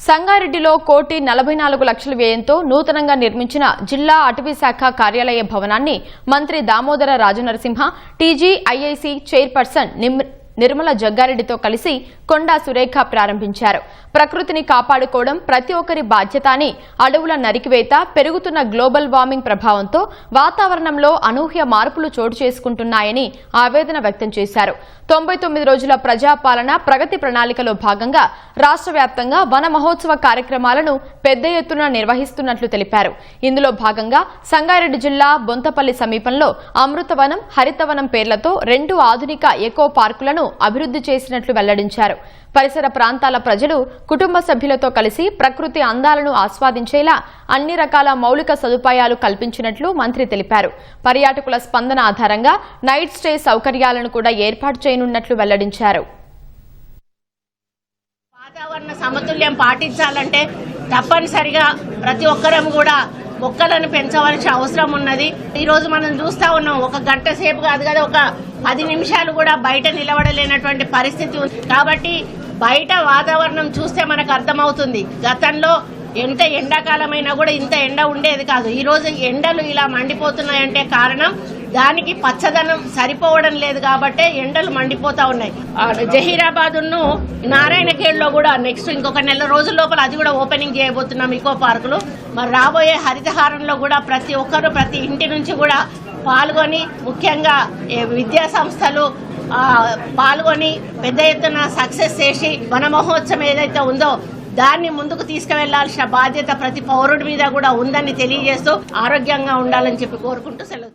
సంగారెడ్డిలో 1,44,00,000 వ్యయంతో నూతనంగా నిర్మించిన జిల్లా అటవీ శాఖ కార్యాలయ భవనాన్ని మంత్రి దామోదర రాజనరసింహ, టీజీఐఐసీ చైర్పర్సన్ నిర్మల జగ్గారెడ్డితో కలిసి కొండా సురేఖ ప్రారంభించారు. ప్రకృతిని కాపాడుకోవడం ప్రతి ఒక్కరి బాధ్యత అని, అడవుల నరికివేత, పెరుగుతున్న గ్లోబల్ వార్మింగ్ ప్రభావంతో వాతావరణంలో అనూహ్య మార్పులు చోటు చేసుకుంటున్నాయని ఆవేదన వ్యక్తం చేశారు. 99 రోజుల ప్రజాపాలన ప్రగతి ప్రణాళికలో భాగంగా రాష్ట్ర వ్యాప్తంగా వన మహోత్సవ కార్యక్రమాలను పెద్ద ఎత్తున నిర్వహిస్తున్నట్లు తెలిపారు. ఇందులో భాగంగా సంగారెడ్డి జిల్లా బొంతపల్లి సమీపంలో అమృతవనం, హరితవనం పేర్లతో 2 ఆధునిక ఎకో పార్కులను అభివృద్ధి చేసినట్లు వెల్లడించారు. పరిసర ప్రాంతాల ప్రజలు కుటుంబ సభ్యులతో కలిసి ప్రకృతి అందాలను ఆస్వాదించేలా అన్ని రకాల మౌలిక సదుపాయాలు కల్పించినట్లు మంత్రి తెలిపారు. పర్యాటకుల స్పందన ఆధారంగా నైట్ స్టే సౌకర్యాలను కూడా ఏర్పాటు చేయనున్నట్లు వెల్లడించారు. వాతావరణ సమతుల్యం పాటించాలంటే తప్పనిసరిగా ప్రతి ఒక్కరం కూడా మొక్కలను పెంచవలసిన అవసరం ఉన్నది. ఈ రోజు మనం చూస్తా ఉన్నాం, ఒక గంట సేపు కాదు కదా, ఒక 10 నిమిషాలు కూడా బయట నిలబడలేనటువంటి పరిస్థితి ఉంది. కాబట్టి బయట వాతావరణం చూస్తే మనకు అర్థమవుతుంది. గతంలో ఎంత ఎండాకాలమైనా కూడా ఇంత ఎండ ఉండేది కాదు. ఈ రోజు ఎండలు ఇలా మండిపోతున్నాయంటే కారణం దానికి పచ్చదనం సరిపోవడం లేదు కాబట్టి ఎండలు మండిపోతా ఉన్నాయి. జహీరాబాద్ ను నారాయణఖేడ్లో కూడా నెక్స్ట్ ఇంకొక నెల రోజుల లోపల అది కూడా ఓపెనింగ్ చేయబోతున్నాం ఇకో పార్కులు. మరి రాబోయే హరితహారంలో కూడా ప్రతి ఒక్కరు ప్రతి ఇంటి నుంచి కూడా పాల్గొని, ముఖ్యంగా విద్యా సంస్థలు పాల్గొని పెద్ద ఎత్తున సక్సెస్ చేసి వన మహోత్సవం ఏదైతే ఉందో దాన్ని ముందుకు తీసుకువెళ్లాల్సిన బాధ్యత ప్రతి పౌరుడి మీద కూడా ఉందని తెలియజేస్తూ ఆరోగ్యంగా ఉండాలని చెప్పి కోరుకుంటూ సెలవు.